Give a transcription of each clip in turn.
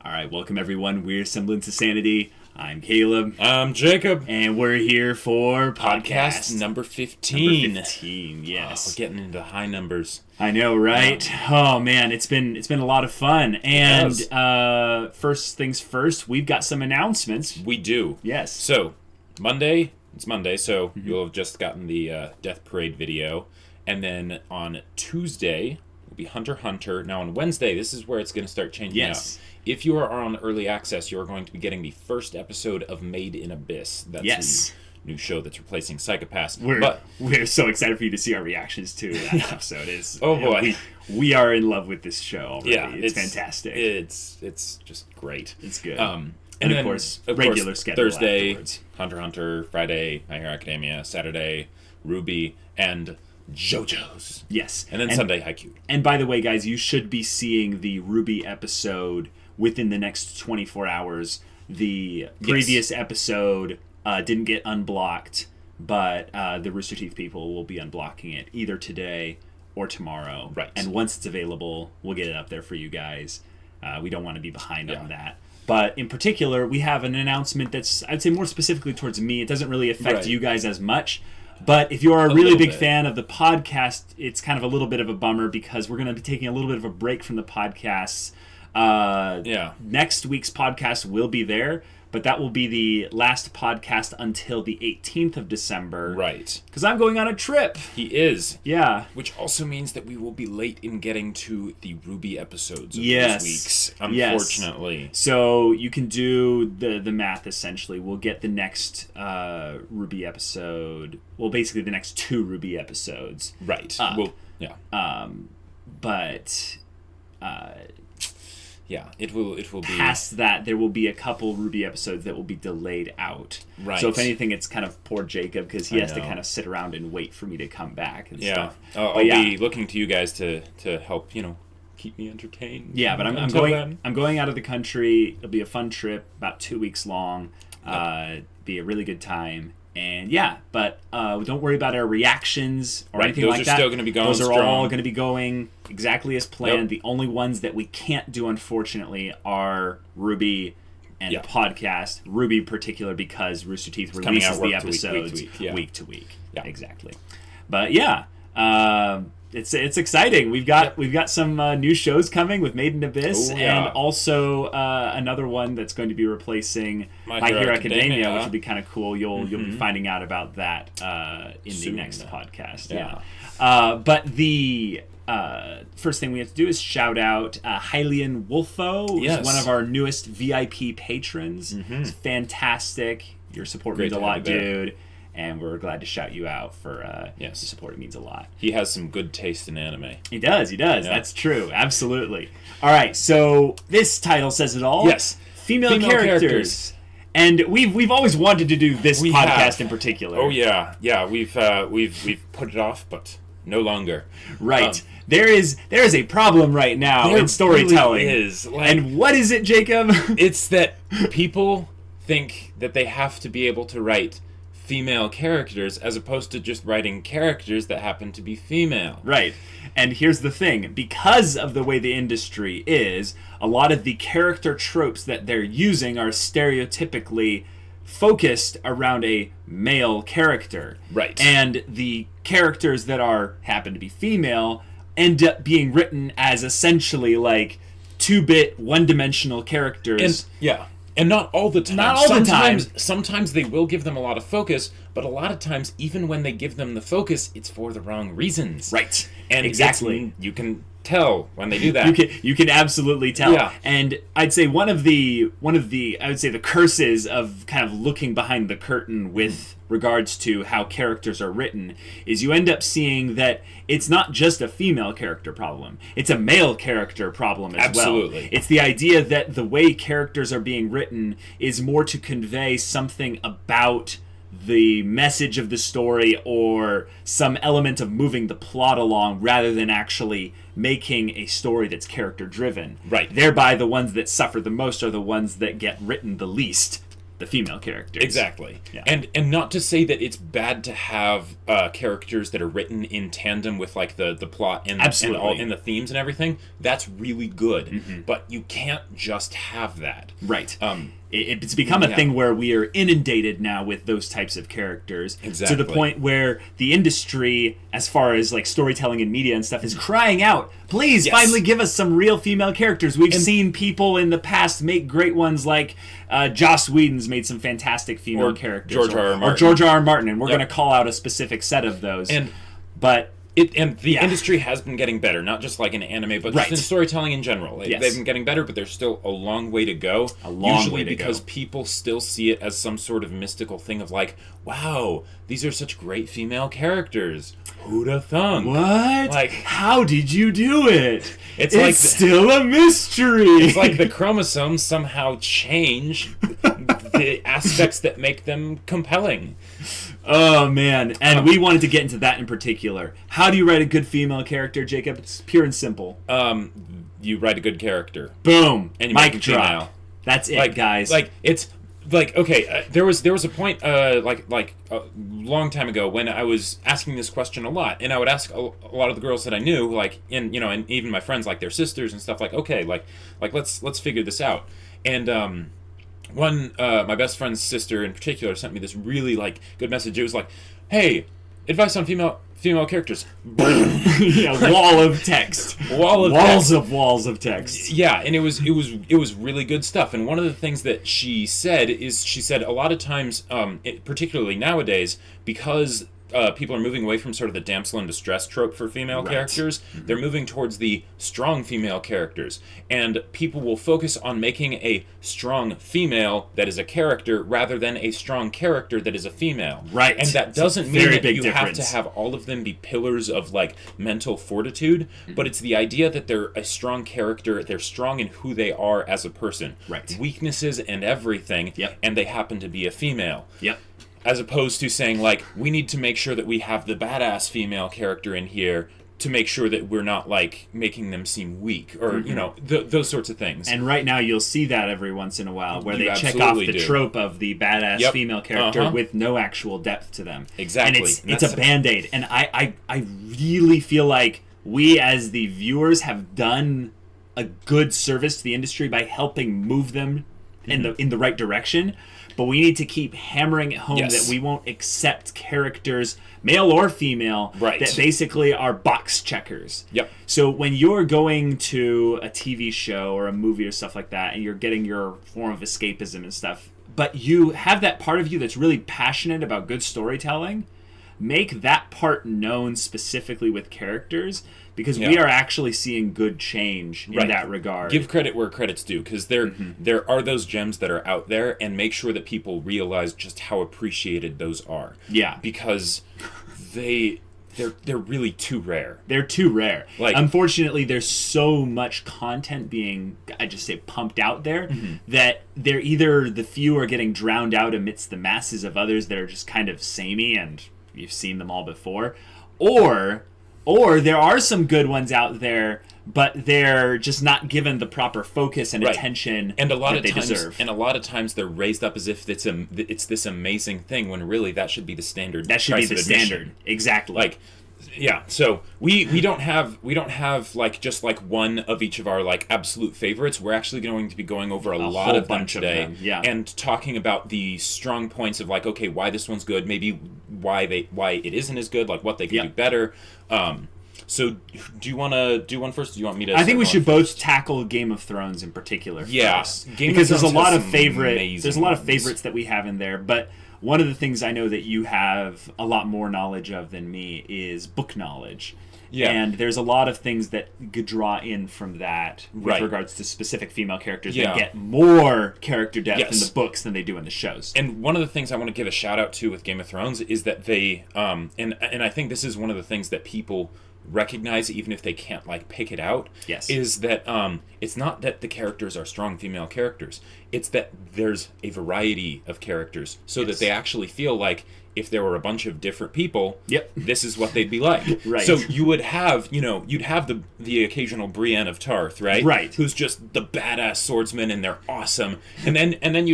All right, welcome everyone. We're Semblance of Sanity. I'm Caleb. I'm Jacob. And we're here for podcast number 15. Number 15, yes. Oh, we're getting into high numbers. I know, right? Oh man, it's been a lot of fun. And first things first, we've got some announcements. We do. Yes. So, it's Monday, so you'll have just gotten the Death Parade video. And then on Tuesday will be Hunter x Hunter. Now on Wednesday, this is where it's going to start changing up. If you are on early access, you are going to be getting the first episode of Made in Abyss. That's the new show that's replacing Psychopaths. We're so excited for you to see our reactions to that episode. Oh boy, we are in love with this show already. Yeah, it's fantastic. It's just great. It's good. And then, of course, regular schedule Thursday, afterwards. Hunter x Hunter. Friday, My Hero Academia. Saturday, Ruby and JoJo's. Yes. And then Sunday, Haikyuu. And by the way, guys, you should be seeing the Ruby episode within the next 24 hours. The previous episode didn't get unblocked, but the Rooster Teeth people will be unblocking it either today or tomorrow. Right. And once it's available, we'll get it up there for you guys. We don't want to be behind on that. But in particular, we have an announcement that's, I'd say, more specifically towards me. It doesn't really affect you guys as much. But if you're a really big fan of the podcast, it's kind of a little bit of a bummer because we're going to be taking a little bit of a break from the podcasts. Next week's podcast will be there, but that will be the last podcast until the 18th of December. Right. Because I'm going on a trip. He is. Yeah. Which also means that we will be late in getting to the Ruby episodes of these weeks, unfortunately. Yes. So you can do the math, essentially. We'll get the next Ruby episode, well, basically the next 2 Ruby episodes. Right. Yeah, it will be... Past that, there will be a couple Ruby episodes that will be delayed out. Right. So if anything, it's kind of poor Jacob, because he has to kind of sit around and wait for me to come back and stuff. I'll be looking to you guys to help, keep me entertained. Yeah, but I'm going out of the country. It'll be a fun trip, about 2 weeks long. Be a really good time. And but don't worry about our reactions or anything like that. Those are still going to be going Those are strong. all going to be going exactly as planned. Yep. The only ones that we can't do, unfortunately, are Ruby and the podcast. Ruby in particular because Rooster Teeth releases the episodes week to week. Yeah. Exactly. But it's exciting. We've got some new shows coming with Made in Abyss and also another one that's going to be replacing My Hero Academia, which will be kind of cool. You'll be finding out about that in the next podcast. But the first thing we have to do is shout out Hylian Wolfo, who's one of our newest VIP patrons. It's fantastic. Your support means a lot, dude. And we're glad to shout you out for your support. It means a lot. He has some good taste in anime. He does. Yeah. That's true. Absolutely. All right, so this title says it all. Yes. Female characters. And we've always wanted to do this podcast in particular. Oh, yeah. Yeah, we've put it off, but no longer. Right. There is a problem right now in storytelling. Really is. And what is it, Jacob? It's that people think that they have to be able to write female characters as opposed to just writing characters that happen to be female. Right. And here's the thing. Because of the way the industry is, a lot of the character tropes that they're using are stereotypically focused around a male character. Right. And the characters that happen to be female end up being written as essentially like 2-bit, one-dimensional characters. And not all the time. Not all the time. Sometimes they will give them a lot of focus, but a lot of times, even when they give them the focus, it's for the wrong reasons. Right. And exactly. You can tell when they do that. You can absolutely tell. Yeah. And I'd say one of the the curses of kind of looking behind the curtain with regards to how characters are written is you end up seeing that it's not just a female character problem. It's a male character problem as well. Absolutely. It's the idea that the way characters are being written is more to convey something about the message of the story or some element of moving the plot along rather than actually making a story that's character driven. Right. Thereby the ones that suffer the most are the ones that get written the least. the female characters. Exactly. Yeah. And not to say that it's bad to have characters that are written in tandem with like the plot and the themes and everything. That's really good. But you can't just have that. Right. It's become a thing where we are inundated now with those types of characters. Exactly. To the point where the industry, as far as like storytelling and media and stuff, is crying out, please finally give us some real female characters. We've seen people in the past make great ones, like Joss Whedon's made some fantastic female characters. George R. R. Martin. Or George R. R. Martin, and we're going to call out a specific set of those. But the industry has been getting better, not just like in anime, but just in storytelling in general. They've been getting better, but there's still a long way to go. Usually because people still see it as some sort of mystical thing of like, wow, these are such great female characters. Who'd have thunk? What? Like, how did you do it? It's like still a mystery. It's like the chromosomes somehow change the aspects that make them compelling. Oh, man. And we wanted to get into that in particular. How do you write a good female character, Jacob? It's pure and simple. You write a good character. Boom. And you mic make drop. Female. That's it, guys. Like, it's... Like, okay, there was a point, like a long time ago when I was asking this question a lot, and I would ask a lot of the girls that I knew, like, and even my friends, like their sisters and stuff, like, okay, like let's figure this out. And one, my best friend's sister in particular sent me this really like good message. It was like, hey, advice on female characters. Wall of text. Walls of text. Yeah, and it was really good stuff. And one of the things that she said a lot of times, particularly nowadays, because people are moving away from sort of the damsel in distress trope for female characters. They're moving towards the strong female characters. And people will focus on making a strong female that is a character rather than a strong character that is a female. Right. And that doesn't mean that you have to have all of them be pillars of like mental fortitude, but it's the idea that they're a strong character, they're strong in who they are as a person. Right. Weaknesses and everything, and they happen to be a female. Yep. As opposed to saying, like, we need to make sure that we have the badass female character in here to make sure that we're not, like, making them seem weak or, those sorts of things. And right now you'll see that every once in a while where they check off the trope of the badass female character with no actual depth to them. Exactly. And it's a Band-Aid. And I really feel like we as the viewers have done a good service to the industry by helping move them in the right direction. But we need to keep hammering it home that we won't accept characters, male or female, that basically are box checkers. Yep. So when you're going to a TV show or a movie or stuff like that, and you're getting your form of escapism and stuff, but you have that part of you that's really passionate about good storytelling, make that part known specifically with characters, because we are actually seeing good change in that regard. Give credit where credit's due, because there are those gems that are out there, and make sure that people realize just how appreciated those are. Yeah. Because they're really too rare. They're too rare. Like, unfortunately, there's so much content being, I just say, pumped out there that they're either the few are getting drowned out amidst the masses of others that are just kind of samey and you've seen them all before, or there are some good ones out there, but they're just not given the proper focus and attention and that they deserve. And a lot of times they're raised up as if it's this amazing thing, when really that should be the standard. That should be the standard. Exactly. Like, yeah. So we don't have like just like one of each of our like absolute favorites. We're actually going to be going over a lot of them today, and talking about the strong points of like, okay, why this one's good, maybe why it isn't as good, like what they could do better. So, do you want to do one first? Or do you want me to? I think we should both tackle Game of Thrones in particular. Yeah, because there's a lot of favorites that we have in there. But one of the things I know that you have a lot more knowledge of than me is book knowledge. Yeah. And there's a lot of things that could draw in from that with regards to specific female characters that get more character depth in the books than they do in the shows. And one of the things I want to give a shout out to with Game of Thrones is that they, and I think this is one of the things that people recognize, even if they can't like pick it out, is that it's not that the characters are strong female characters. It's that there's a variety of characters, so that they actually feel like if there were a bunch of different people, this is what they'd be like. Right. So you would have, you'd have the occasional Brienne of Tarth, right? Right. Who's just the badass swordsman and they're awesome. And then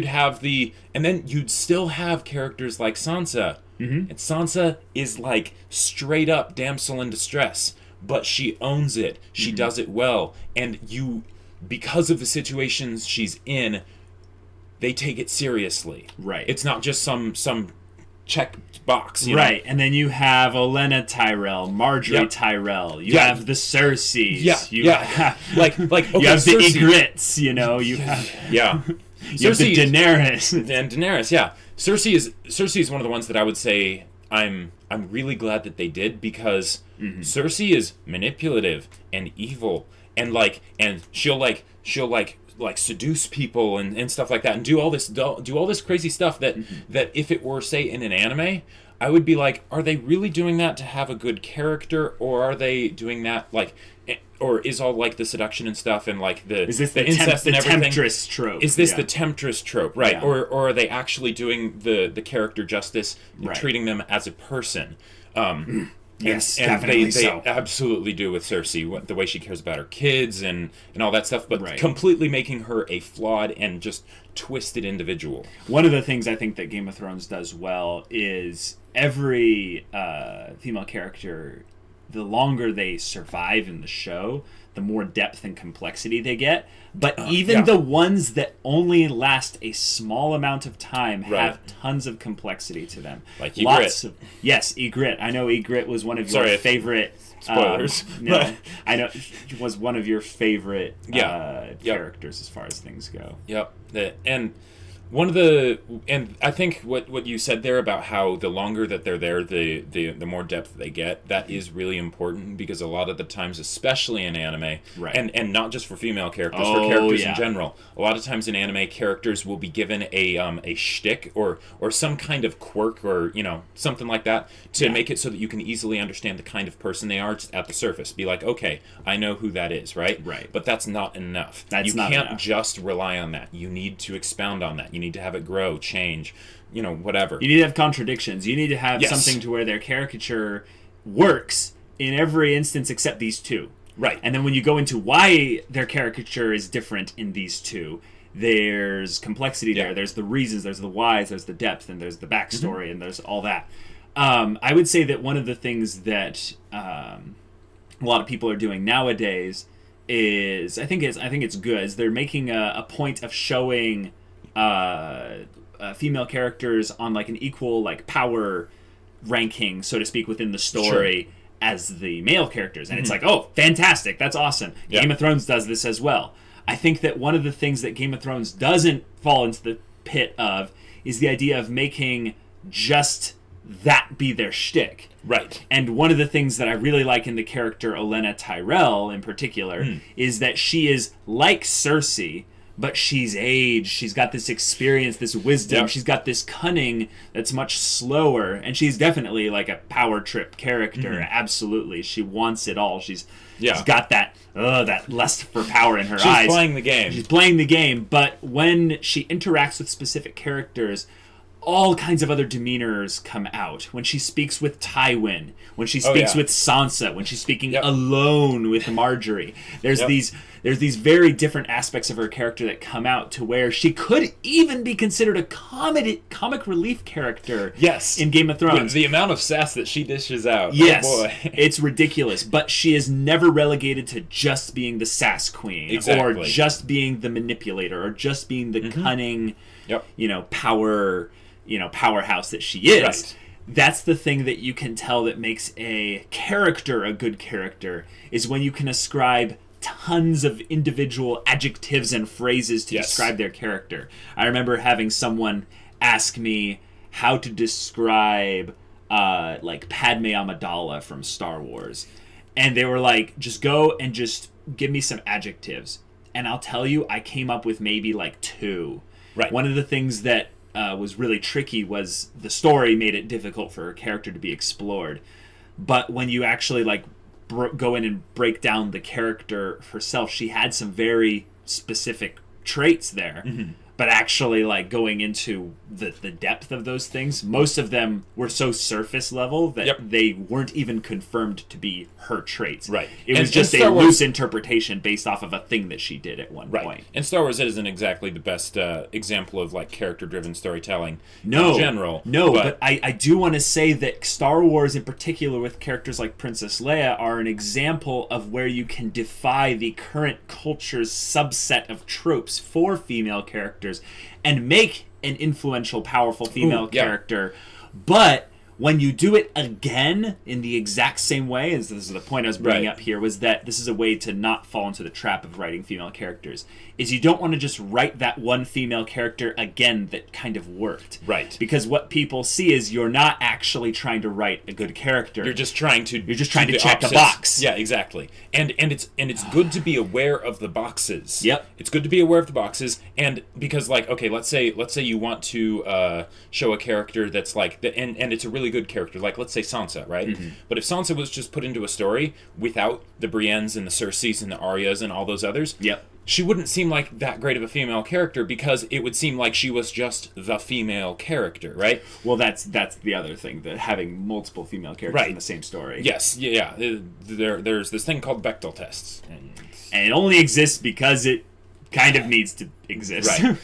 you'd still have characters like Sansa. Mm-hmm. And Sansa is like straight up damsel in distress, but she owns it. She does it well. And because of the situations she's in, they take it seriously. Right. It's not just some check box, right? And then you have Olenna Tyrell, Marjorie Tyrell. You have the Cerseis. You have like okay, you have Cersei. The Ygrittes. You have you have the Daenerys and Daenerys. Yeah, Cersei is one of the ones that I would say I'm really glad that they did, because Cersei is manipulative and evil and she'll seduce people and stuff like that, and do all this crazy stuff that if it were, say, in an anime, I would be like, are they really doing that to have a good character, or are they doing that or is all like the seduction and stuff and like the incest and everything? Temptress trope? Is this the temptress trope, right? Yeah. Or are they actually doing the character justice, treating them as a person? Yes, and definitely they so. absolutely do with Cersei, the way she cares about her kids and all that stuff, but completely making her a flawed and just twisted individual. One of the things I think that Game of Thrones does well is every female character, the longer they survive in the show, the more depth and complexity they get. But even the ones that only last a small amount of time have tons of complexity to them. Like Ygritte. Yes, Ygritte. I know Ygritte was one of your favorite... Spoilers. No, I know was one of your favorite characters as far as things go. Yep. And I think what you said there about how the longer that they're there, the more depth they get, that is really important, because a lot of the times, especially in anime, and not just for female characters, for characters in general, a lot of times in anime, characters will be given a shtick or some kind of quirk or something like that to make it so that you can easily understand the kind of person they are just at the surface. Be like, okay, I know who that is, right? Right. But that's not enough. You can't just rely on that. You need to expound on that. You need to have it grow, change, whatever. You need to have contradictions. You need to have something to where their caricature works in every instance except these two. Right. And then when you go into why their caricature is different in these two, there's complexity there. There's the reasons, there's the whys, there's the depth, and there's the backstory, and there's all that. I would say that one of the things that a lot of people are doing nowadays is, I think it's good, is they're making a point of showing female characters on like an equal like power ranking, so to speak, within the story as the male characters, and it's like, oh, fantastic, that's awesome. Game of Thrones does this as well. I think that one of the things that Game of Thrones doesn't fall into the pit of is the idea of making just that be their shtick. Right. And one of the things that I really like in the character Olenna Tyrell in particular is that she is like Cersei, but she's aged, she's got this experience, this wisdom, she's got this cunning that's much slower, and she's definitely like a power trip character, absolutely. She wants it all. She's got that lust for power in her eyes. She's playing the game. She's playing the game, but when she interacts with specific characters, all kinds of other demeanors come out. When she speaks with Tywin, when she speaks with Sansa, when she's speaking alone with Marjorie, there's these very different aspects of her character that come out to where she could even be considered a comic relief character. Yes, in Game of Thrones, the amount of sass that she dishes out. Yes, oh boy. It's ridiculous. But she is never relegated to just being the sass queen, or just being the manipulator, or just being the cunning, powerhouse that she is. Right. That's the thing that you can tell that makes a character a good character, is when you can ascribe tons of individual adjectives and phrases to describe their character. I remember having someone ask me how to describe like Padme Amidala from Star Wars. And they were like, just go and just give me some adjectives. And I'll tell you, I came up with maybe like 2. Right. One of the things that was really tricky was the story made it difficult for her character to be explored. But when you actually like go in and break down the character herself, she had some very specific traits there. But actually, like, going into the depth of those things, most of them were so surface level that they weren't even confirmed to be her traits. Right. It was just a loose interpretation based off of a thing that she did at one point. And Star Wars isn't exactly the best example of, like, character-driven storytelling in general. But I do want to say that Star Wars, in particular, with characters like Princess Leia, are an example of where you can defy the current culture's subset of tropes for female characters and make an influential, powerful female character. But when you do it again in the exact same way, as this is the point I was bringing up here, was that this is a way to not fall into the trap of writing female characters, is you don't want to just write that one female character again that kind of worked. Right. Because what people see is you're not actually trying to write a good character. You're just trying to check a box. Yeah, exactly. And it's good to be aware of the boxes. Yep. It's good to be aware of the boxes, and because, like, okay, let's say you want to show a character that's like and it's a really good character, like, let's say Sansa, right? But if Sansa was just put into a story without the Briennes and the Cerseis and the Aryas and all those others, she wouldn't seem like that great of a female character, because it would seem like she was just the female character, right? Well, that's the other thing, that having multiple female characters in the same story. Yes, yeah. There's this thing called Bechdel tests. And it only exists because it kind of needs to exist. Right.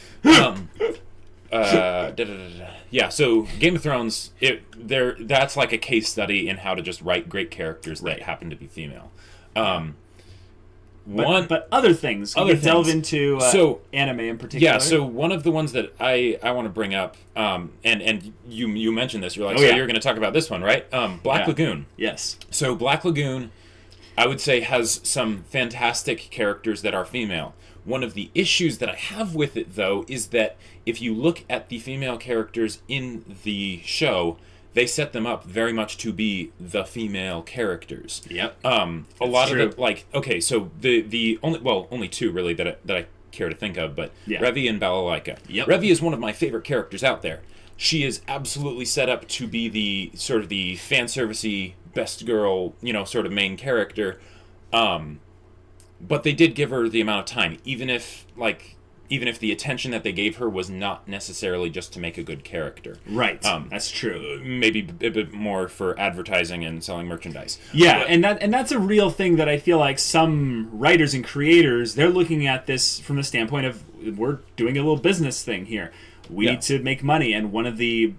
Yeah, so Game of Thrones, that's like a case study in how to just write great characters that happen to be female. But other things. Can you delve into anime in particular? Yeah, so one of the ones that I want to bring up, and you mentioned this, you're like, you're going to talk about this one, right? Black Lagoon. Yes. So Black Lagoon, I would say, has some fantastic characters that are female. One of the issues that I have with it, though, is that if you look at the female characters in the show, they set them up very much to be the female characters. Yep. A lot of it, like, okay, so the only two really that I care to think of, but Revi and Balalaika. Yep. Revi is one of my favorite characters out there. She is absolutely set up to be the sort of the fan servicey best girl, sort of main character. But they did give her the amount of time, even if the attention that they gave her was not necessarily just to make a good character. Right. That's true. Maybe a bit more for advertising and selling merchandise. Yeah, and that's a real thing that I feel like some writers and creators, they're looking at this from the standpoint of, we're doing a little business thing here. We need to make money, and one of the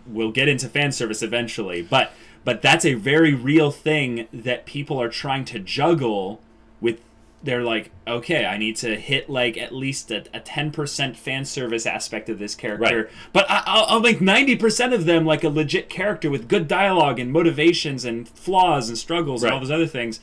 we'll get into fan service eventually, but that's a very real thing that people are trying to juggle with. They're like, okay, I need to hit like at least a 10% fan service aspect of this character, but I'll make 90% of them like a legit character with good dialogue and motivations and flaws and struggles and all those other things.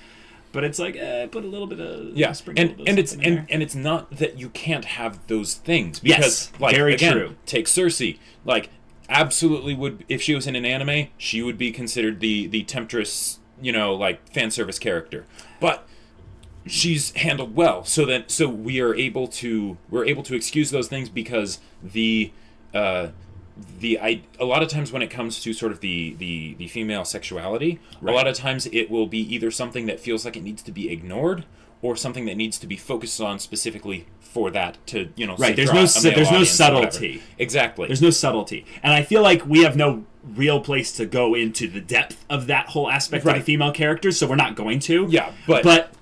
But it's like, put a little bit of and it's not that you can't have those things, because very true. Take Cersei, like, absolutely would, if she was in an anime, she would be considered the temptress, like, fan service character, but she's handled well, so we're able to excuse those things, because a lot of times when it comes to sort of the female sexuality, a lot of times it will be either something that feels like it needs to be ignored, or something that needs to be focused on specifically for that to there's no subtlety. Exactly, there's no subtlety, and I feel like we have no real place to go into the depth of that whole aspect of the female characters, so we're not going to. Yeah, but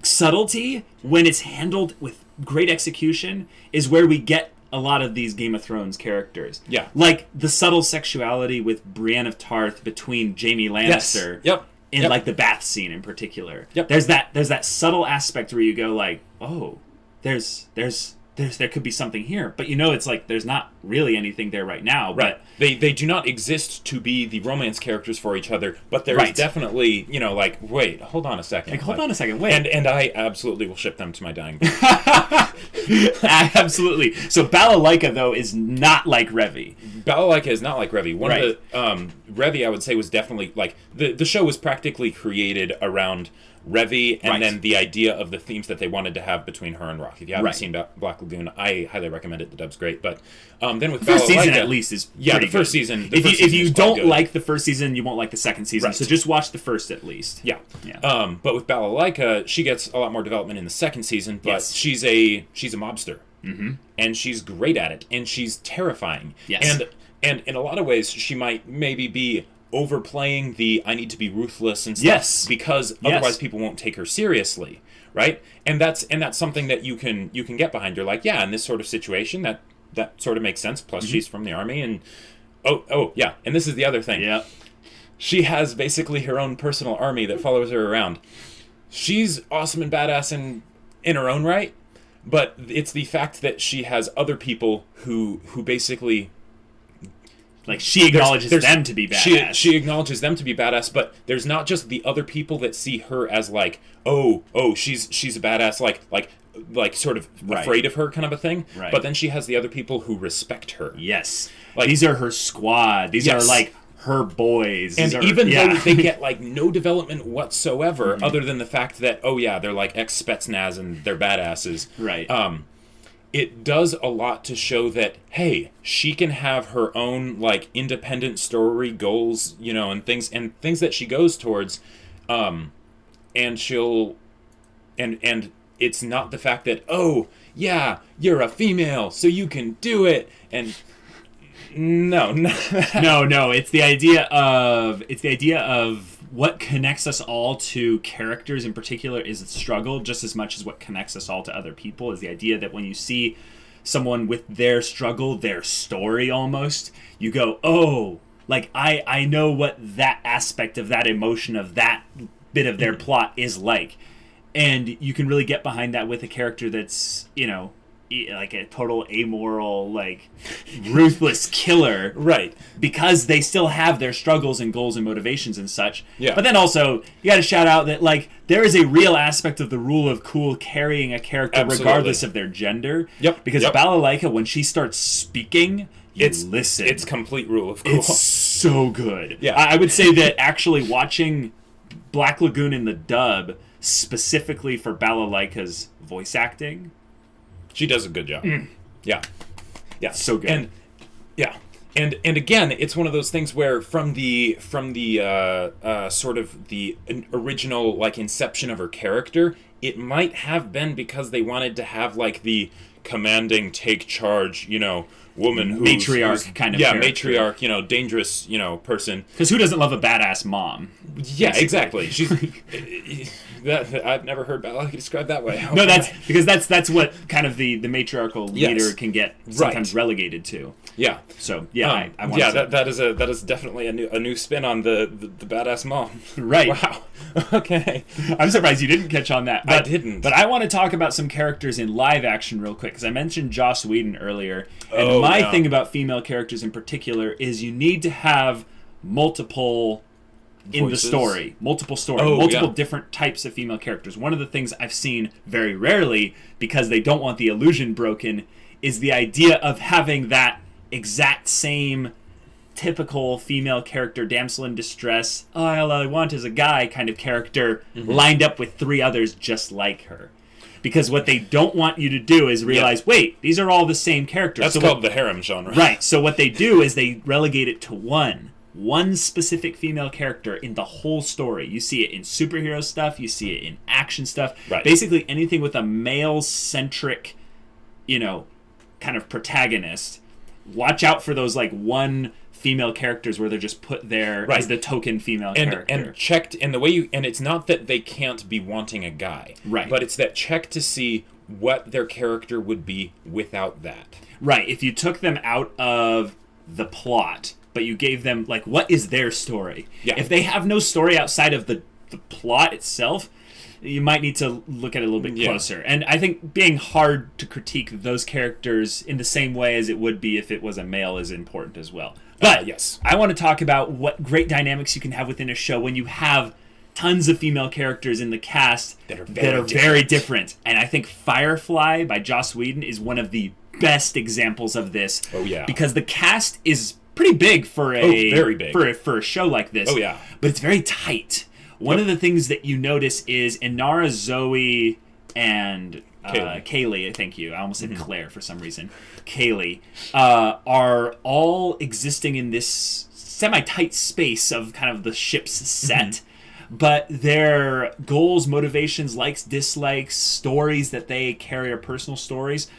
subtlety, when it's handled with great execution, is where we get a lot of these Game of Thrones characters. Yeah. Like the subtle sexuality with Brienne of Tarth between Jaime Lannister. Yes. Yep. In like the bath scene in particular. Yep. There's that subtle aspect where you go like, oh, there could be something here, but it's like there's not really anything there right now. Right. But they do not exist to be the romance characters for each other, but there's definitely, like, wait, hold on a second. Hold on a second, wait. And I absolutely will ship them to my dying breath. Absolutely. So Balalaika, though, is not like Revi. Balalaika is not like Revi. One of the Revi, I would say, was definitely like the show was practically created around Revy, and then the idea of the themes that they wanted to have between her and Rock. If you haven't seen Black Lagoon, I highly recommend it. The dub's great. But then with the first season at least is pretty the first good. season. If you don't like the first season, you won't like the second season. Right. So just watch the first at least. Yeah. But with Balalaika, she gets a lot more development in the second season. But she's a mobster, and she's great at it, and she's terrifying. Yes. And in a lot of ways, she might maybe be overplaying the I need to be ruthless and stuff because otherwise people won't take her seriously, right? And that's something that you can get behind. You're like, in this sort of situation that sort of makes sense. Plus she's from the army, and and this is the other thing. Yeah. She has basically her own personal army that follows her around. She's awesome and badass in her own right, but it's the fact that she has other people who basically, like, she acknowledges them to be badass. She acknowledges them to be badass, but there's not just the other people that see her as like, she's a badass, like sort of afraid of her kind of a thing. Right. But then she has the other people who respect her. Yes. Like, these are her squad. These are like her boys. And even though they get like no development whatsoever, other than the fact that they're like ex-Spetsnaz and they're badasses. Right. It does a lot to show that, hey, she can have her own like independent story, goals, and things that she goes towards, and she'll, and it's not the fact that you're a female, so you can do it, and no, it's the idea of what connects us all to characters in particular is a struggle just as much as what connects us all to other people is the idea that when you see someone with their struggle, their story almost, you go, like I know what that aspect of that emotion of that bit of their plot is like. And you can really get behind that with a character that's, like a total amoral, like ruthless killer, right? Because they still have their struggles and goals and motivations and such. Yeah. But then also you got to shout out that like there is a real aspect of the rule of cool carrying a character regardless of their gender. Yep. Because Balalaika, when she starts speaking, listen. It's complete rule of cool. It's so good. Yeah. I would say that actually watching Black Lagoon in the dub specifically for Balalaika's voice acting. She does a good job. Yeah. So good. And again, it's one of those things where from the sort of the original like inception of her character, it might have been because they wanted to have like the commanding, take charge, woman who's matriarch kind of character. Matriarch, dangerous, person. Because who doesn't love a badass mom? Yeah, exactly. She's I've never heard Balalaika described that way. No, that's what kind of the matriarchal leader can get sometimes relegated to. Yeah. So I want to that is definitely a new spin on the badass mom. Right. Wow. Okay. I'm surprised you didn't catch on that. I didn't. But I want to talk about some characters in live action real quick because I mentioned Joss Whedon earlier, and my thing about female characters in particular is you need to have multiple in the story, multiple different types of female characters. One of the things I've seen very rarely, because they don't want the illusion broken, is the idea of having that exact same typical female character, damsel in distress, all I want is a guy kind of character, lined up with three others just like her. Because what they don't want you to do is realize, wait, these are all the same characters. That's called the harem genre. Right, so what they do is they relegate it to one specific female character in the whole story. You see it in superhero stuff, you see it in action stuff. Right. Basically anything with a male-centric, kind of protagonist. Watch out for those, like, one female characters where they're just put there as the token female character. And checked, and the way and it's not that they can't be wanting a guy. Right. But it's that check to see what their character would be without that. Right. If you took them out of the plot, but you gave them, like, what is their story? Yeah. If they have no story outside of the plot itself, you might need to look at it a little bit closer. And I think being hard to critique those characters in the same way as it would be if it was a male is important as well. But yes, I want to talk about what great dynamics you can have within a show when you have tons of female characters in the cast that are very different. And I think Firefly by Joss Whedon is one of the best examples of this. Oh, yeah. Because the cast is pretty big for a very big for a show like this. Oh, yeah. But it's very tight. One of the things that you notice is Inara, Zoe, and Kaylee, thank you. I almost said Claire for some reason. Kaylee are all existing in this semi-tight space of kind of the ship's set, but their goals, motivations, likes, dislikes, stories that they carry, or personal stories,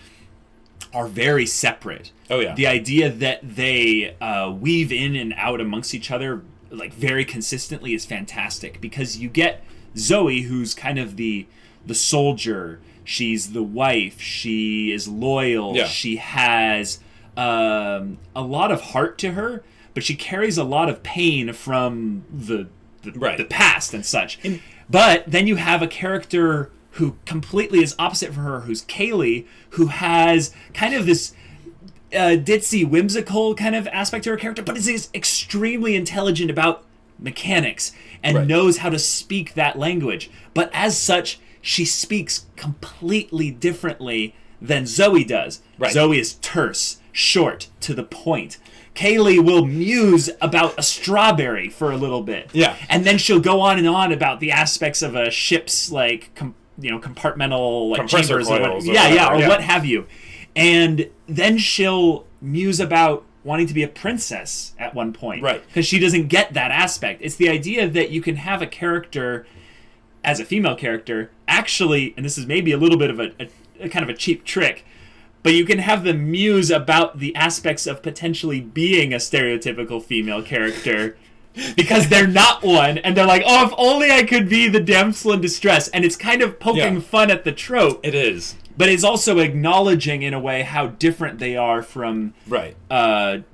are very separate. Oh, yeah. The idea that they weave in and out amongst each other like very consistently is fantastic, because you get Zoe, who's kind of the soldier. She's the wife. She is loyal. Yeah. She has a lot of heart to her, but she carries a lot of pain from the past and such. But then you have a character who completely is opposite from her, who's Kaylee, who has kind of this ditzy, whimsical kind of aspect to her character, but is extremely intelligent about mechanics and knows how to speak that language. But as such, she speaks completely differently than Zoe does. Zoe is terse, short, to the point. Kaylee will muse about a strawberry for a little bit. Yeah. And then she'll go on and on about the aspects of a ship's, like, compartmental, like, chambers or what have you. And then she'll muse about wanting to be a princess at one point. Right. Because she doesn't get that aspect. It's the idea that you can have a character, as a female character, actually, and this is maybe a little bit of a kind of a cheap trick, but you can have them muse about the aspects of potentially being a stereotypical female character because they're not one, and they're like, oh, if only I could be the damsel in distress. And it's kind of poking fun at the trope. It is. But it's also acknowledging, in a way, how different they are from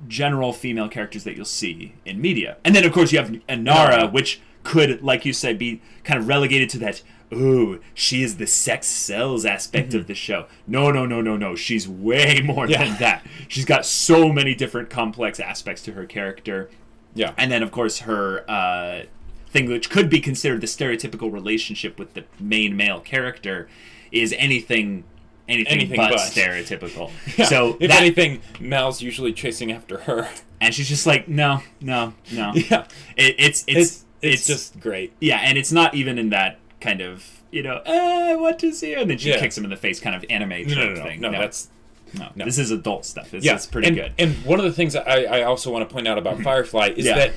general female characters that you'll see in media. And then, of course, you have Inara, which could, like you said, be kind of relegated to that, ooh, she is the sex sells aspect of the show. No. She's way more than that. She's got so many different complex aspects to her character. Yeah. And then, of course, her thing, which could be considered the stereotypical relationship with the main male character, is anything but stereotypical. Yeah. So if anything, Mal's usually chasing after her. And she's just like, no. Yeah. It's just great. Yeah, and it's not even in that kind of, I want to see her, and then she kicks him in the face kind of anime trope thing. No, this is adult stuff. It's pretty good. And one of the things I also want to point out about Firefly is that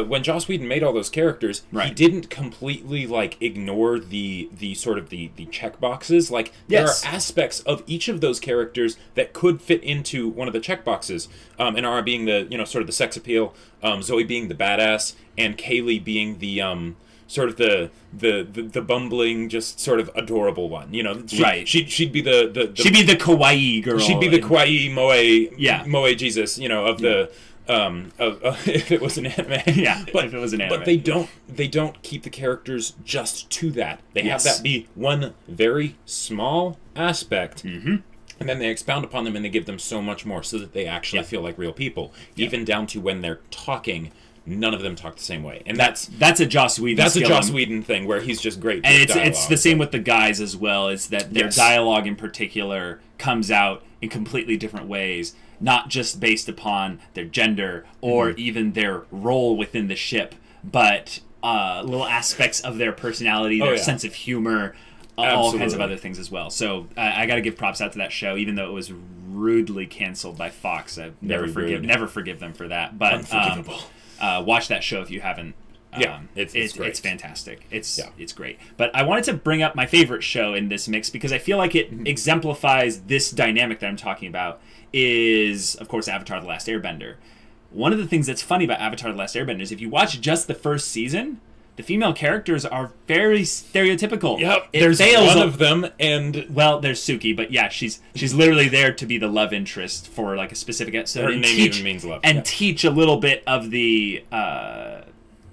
when Joss Whedon made all those characters, he didn't completely ignore the sort of the check boxes. There are aspects of each of those characters that could fit into one of the check boxes. Inara being the sort of the sex appeal, Zoe being the badass, and Kaylee being the sort of the bumbling, just sort of adorable one. She'd be the she'd be the kawaii girl. She'd be the kawaii moe Jesus. Of the. If it was an anime, if it was an anime, but they don't keep the characters just to that. They have that be one very small aspect, and then they expound upon them and they give them so much more, so that they actually feel like real people, even down to when they're talking. None of them talk the same way, and that's a Joss Whedon. That's a Joss Whedon thing where he's just great. And it's the same with the guys as well. Is that their dialogue in particular comes out in completely different ways. Not just based upon their gender or even their role within the ship, but little aspects of their personality, their sense of humor, all kinds of other things as well. So I got to give props out to that show, even though it was rudely canceled by Fox. I never forgive them for that. But unforgivable. Watch that show if you haven't. It's great. It's fantastic. It's great. But I wanted to bring up my favorite show in this mix because I feel like it exemplifies this dynamic that I'm talking about. Is, of course, Avatar: The Last Airbender. One of the things that's funny about Avatar: The Last Airbender is if you watch just the first season, the female characters are very stereotypical. Yep, there's one of them, and... Well, there's Suki, but yeah, she's literally there to be the love interest for, a specific episode. Her name even means love. And teach a little bit of the... kind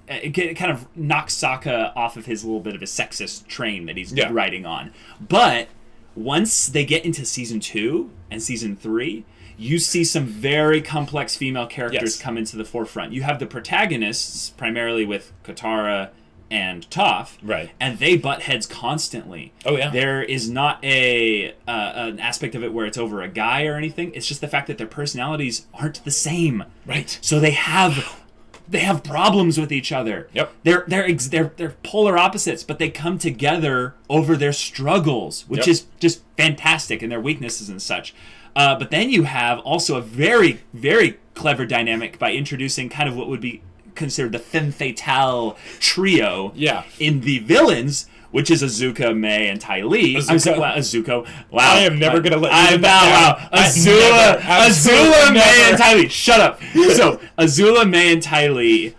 of knock Sokka off of his little bit of a sexist train that he's riding on. But... once they get into Season 2 and Season 3, you see some very complex female characters come into the forefront. You have the protagonists, primarily with Katara and Toph, and they butt heads constantly. Oh, yeah. There is not an aspect of it where it's over a guy or anything. It's just the fact that their personalities aren't the same. Right. So they have they have problems with each other. Yep. They're polar opposites, but they come together over their struggles, which is just fantastic, and their weaknesses and such. But then you have also a very, very clever dynamic by introducing kind of what would be considered the femme fatale trio in the villains, which is Azuka, Mei, and Ty Lee. Azuko. Wow. I am never going to let you Azula, Mei, and Ty Lee. Shut up. So, Azula, Mei, and Ty Lee,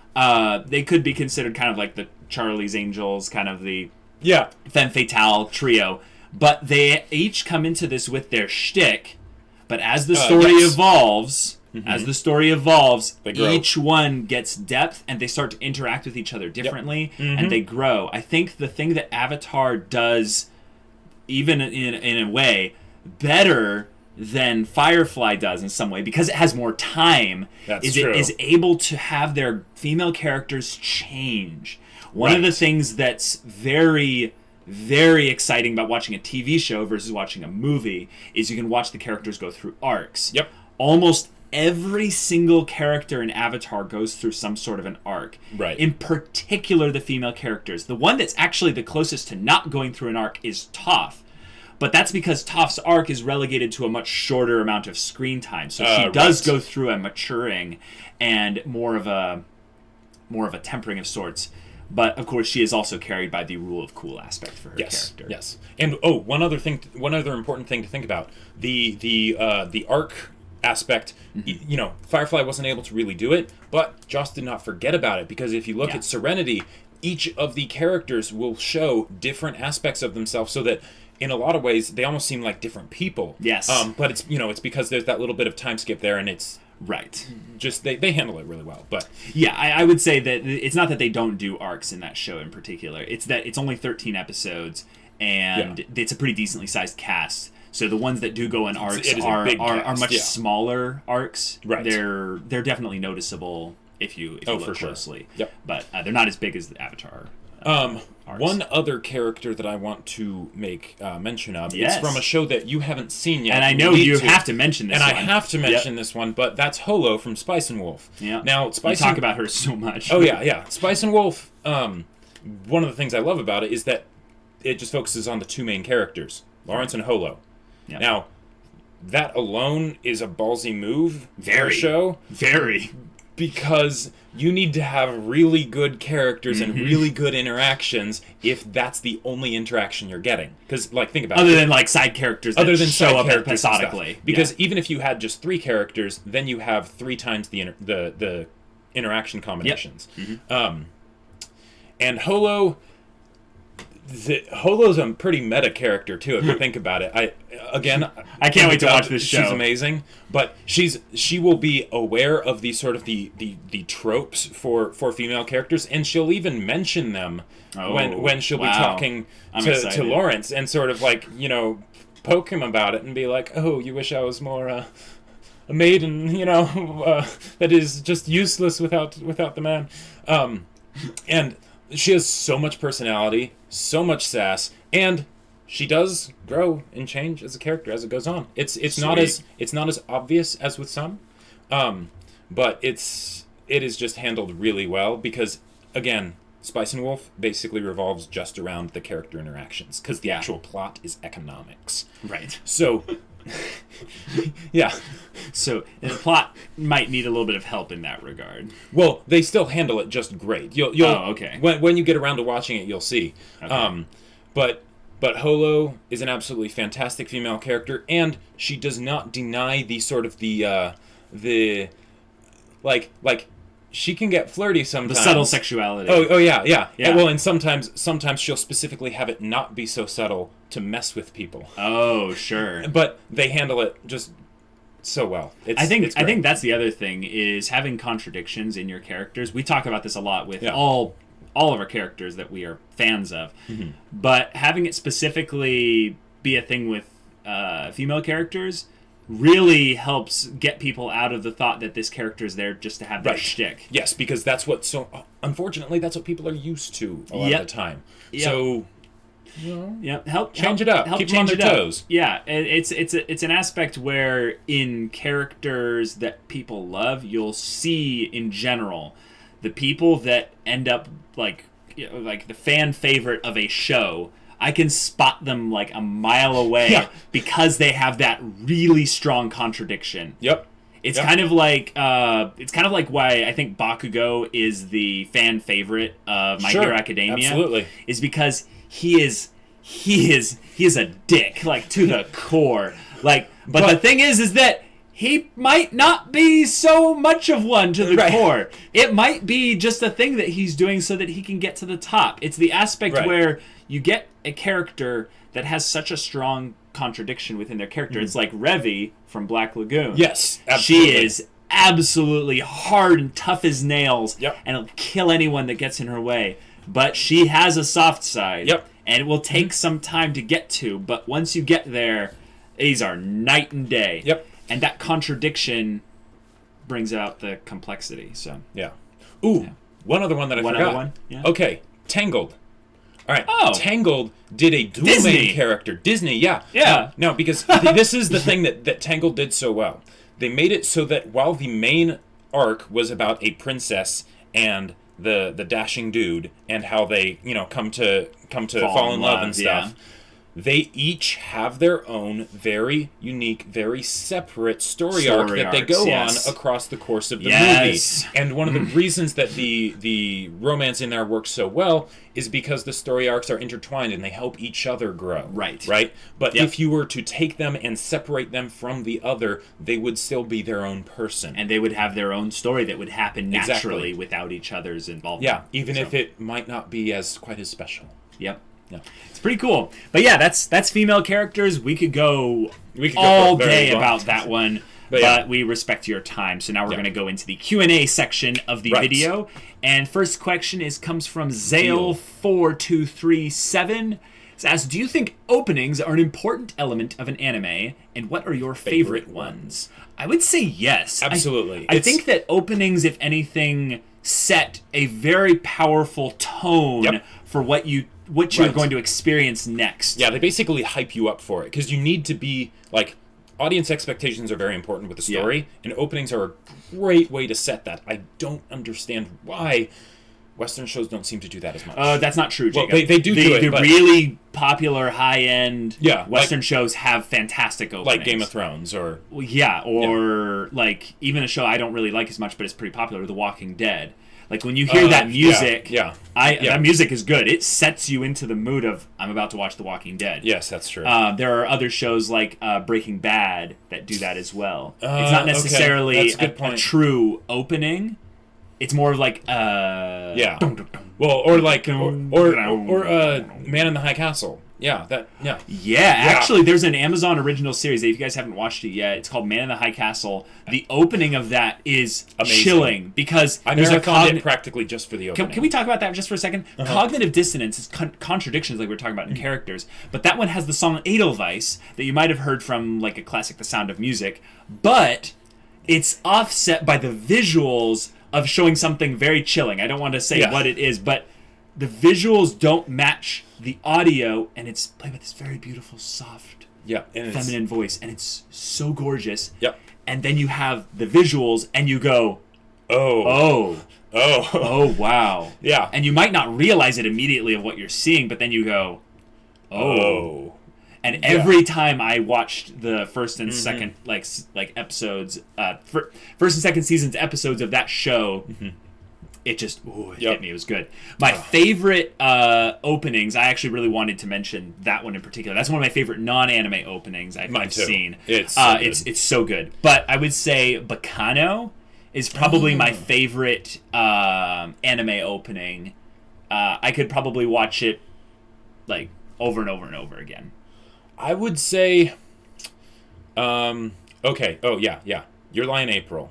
they could be considered kind of like the Charlie's Angels, kind of the femme fatale trio. But they each come into this with their shtick. But as the story evolves... As the story evolves, each one gets depth, and they start to interact with each other differently, and they grow. I think the thing that Avatar does, even in a way, better than Firefly does in some way, because it has more time, it is able to have their female characters change. One of the things that's very, very exciting about watching a TV show versus watching a movie is you can watch the characters go through arcs. Yep. Almost every single character in Avatar goes through some sort of an arc. Right. In particular, the female characters. The one that's actually the closest to not going through an arc is Toph. But that's because Toph's arc is relegated to a much shorter amount of screen time. So she does go through a maturing and more of a tempering of sorts. But of course, she is also carried by the rule of cool aspect for her character. Yes. And one other important thing to think about: the arc aspect. You know, Firefly wasn't able to really do it, but Joss did not forget about it, because if you look at Serenity, each of the characters will show different aspects of themselves, so that in a lot of ways they almost seem like different people. Yes. But it's it's because there's that little bit of time skip there, and it's just they handle it really well. But yeah, I would say that it's not that they don't do arcs in that show in particular. It's that it's only 13 episodes, and it's a pretty decently sized cast. So the ones that do go in arcs are much smaller arcs. Right. They're definitely noticeable if you look closely. Yep. But they're not as big as the Avatar. One other character that I want to make mention of. It's from a show that you haven't seen yet. And I know you have to mention this one. And I have to mention this one, but that's Holo from Spice and Wolf. Yeah. Now, you talk about her so much. Oh, yeah. Spice and Wolf, one of the things I love about it is that it just focuses on the two main characters, Lawrence and Holo. Yep. Now, that alone is a ballsy move for a show. Very. Because you need to have really good characters and really good interactions if that's the only interaction you're getting. Because, think about it. Other than, side characters that show up episodically. Because even if you had just 3 characters, then you have 3 times the interaction combinations. Yep. And Holo's a pretty meta character too, if you think about it. I can't wait to watch this show. She's amazing, but she will be aware of the sort of the tropes for female characters, and she'll even mention them when she'll be talking to Lawrence, and sort of poke him about it and be like, "Oh, you wish I was more a maiden, that is just useless without the man," and she has so much personality, so much sass, and she does grow and change as a character as it goes on. It's not as obvious as with some, but it is just handled really well, because again, Spice and Wolf basically revolves just around the character interactions, because the actual plot is economics. Right. So. Yeah. So the plot might need a little bit of help in that regard. Well, they still handle it just great. You'll okay. When you get around to watching it, you'll see. Okay. But Holo is an absolutely fantastic female character, and she does not deny the sort of the she can get flirty sometimes. The subtle sexuality. Oh yeah. Well, and sometimes she'll specifically have it not be so subtle to mess with people. Oh, sure. But they handle it just so well. I think that's the other thing, is having contradictions in your characters. We talk about this a lot with all of our characters that we are fans of. Mm-hmm. But having it specifically be a thing with female characters really helps get people out of the thought that this character is there just to have their shtick. Yes, because unfortunately, that's what people are used to a lot of the time. Yep. So, help change it up. Keep them on their toes. Yeah, it's an aspect where in characters that people love, you'll see in general the people that end up like the fan favorite of a show, I can spot them like a mile away because they have that really strong contradiction. Yep. It's kind of like why I think Bakugo is the fan favorite of My Hero Academia. Absolutely. Is because he is a dick, like, to the core. Like, but the thing is that he might not be so much of one to the core. It might be just a thing that he's doing so that he can get to the top. It's the aspect where you get a character that has such a strong contradiction within their character. It's like Revi from Black Lagoon. Yes, absolutely. She is absolutely hard and tough as nails, and will kill anyone that gets in her way. But she has a soft side, and it will take some time to get to. But once you get there, these are night and day. And that contradiction brings out the complexity. So one other one that I forgot. Other one? Yeah. Okay, Tangled. All right. Oh. Tangled did a dual main character. Disney, yeah. No, because this is the thing that Tangled did so well. They made it so that while the main arc was about a princess and the dashing dude and how they, come to fall in love and stuff. They each have their own very unique, very separate story arc that they go on across the course of the movie. And one of the reasons that the romance in there works so well is because the story arcs are intertwined and they help each other grow. Right? But if you were to take them and separate them from the other, they would still be their own person. And they would have their own story that would happen naturally without each other's involvement. Yeah, even if it might not be quite as special. Yep. Yeah. It's pretty cool. But yeah, that's female characters. We could go all day about that one, but we respect your time. So now we're going to go into the Q&A section of the video. And first question comes from Zale4237. It asks, do you think openings are an important element of an anime, and what are your favorite ones? I would say yes. Absolutely. I think that openings, if anything, set a very powerful tone for what you're going to experience next. Yeah, they basically hype you up for it, because you need to be, audience expectations are very important with the story, and openings are a great way to set that. I don't understand why Western shows don't seem to do that as much. That's not true, Jacob. Well, they do it. The really popular, high-end Western shows have fantastic openings. Like Game of Thrones, or... even a show I don't really like as much, but it's pretty popular, The Walking Dead. Like, when you hear that music, that music is good. It sets you into the mood of, I'm about to watch The Walking Dead. Yes, that's true. There are other shows like Breaking Bad that do that as well. It's not necessarily a true opening. It's more of like, Man in the High Castle. Actually, there's an Amazon original series that if you guys haven't watched it yet, it's called Man in the High Castle. The opening of that is amazing. Chilling, because I found it practically just for the opening. Can we talk about that just for a second? Cognitive dissonance is contradictions, like we were talking about in characters, but that one has the song Edelweiss that you might have heard from like a classic, The Sound of Music, but it's offset by the visuals of showing something very chilling. I don't want to say what it is, but the visuals don't match the audio, and it's played with this very beautiful, soft, feminine voice, and it's so gorgeous. And then you have the visuals, and you go, oh, wow. And you might not realize it immediately of what you're seeing, but then you go, oh. And every time I watched the first and second episodes, first and second seasons episodes of that show, it just hit me. It was good. My favorite openings, I actually really wanted to mention that one in particular. That's one of my favorite non-anime openings I've seen. It's so good. But I would say Bacano is probably my favorite anime opening. I could probably watch it over and over and over again. I would say, Your Lie in April.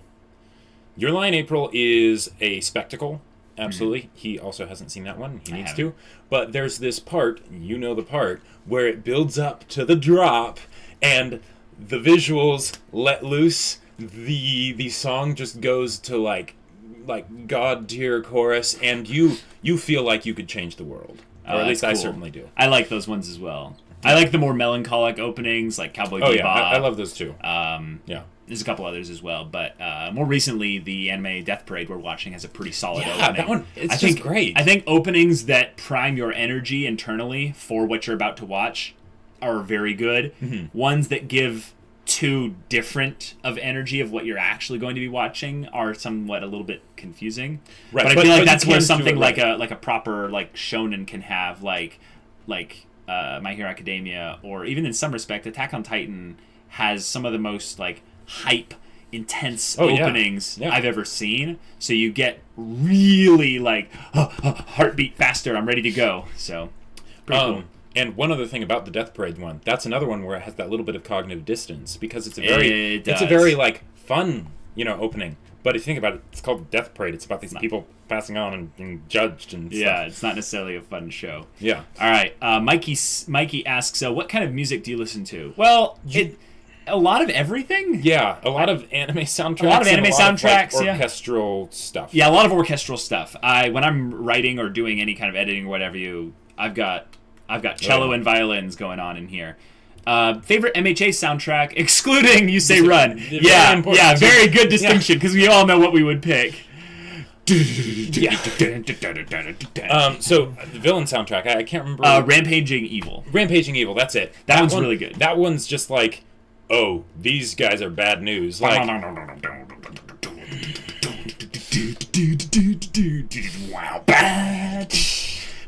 Your Lie in April is a spectacle, absolutely. He also hasn't seen that one. He needs to. But there's this part, the part, where it builds up to the drop, and the visuals let loose. The song just goes to like God tier chorus, and you feel like you could change the world. Or at least cool. I certainly do. I like those ones as well. I like the more melancholic openings, like Cowboy Bebop. I love those too. There's a couple others as well, but more recently, the anime Death Parade we're watching has a pretty solid opening. That one, it's just great. I think openings that prime your energy internally for what you're about to watch are very good. Mm-hmm. Ones that give too different of energy of what you're actually going to be watching are somewhat a little bit confusing. Right. But I feel like that's where something like a proper like shonen can have like My Hero Academia, or even in some respect Attack on Titan has some of the most like hype intense openings I've ever seen. So you get really like heartbeat faster, I'm ready to go. So pretty cool. And one other thing about the Death Parade one, that's another one where it has that little bit of cognitive dissonance because it's a very like fun, opening. But if you think about it, it's called Death Parade. It's about these people passing on and being judged and stuff. Yeah, it's not necessarily a fun show. Yeah. All right. Mikey asks, what kind of music do you listen to? Well, a lot of everything. Yeah, a lot of anime soundtracks. A lot of anime soundtracks, of, like, orchestral stuff. Yeah, a lot of orchestral stuff. When I'm writing or doing any kind of editing or whatever, I've got cello and violins going on in here. Favorite MHA soundtrack, excluding You Say Run. Very good distinction, because we all know what we would pick. So, the villain soundtrack, I can't remember. Rampaging Evil. Rampaging Evil, that's it. That one's really good. That one's just like, oh, these guys are bad news. Like, wow, bad.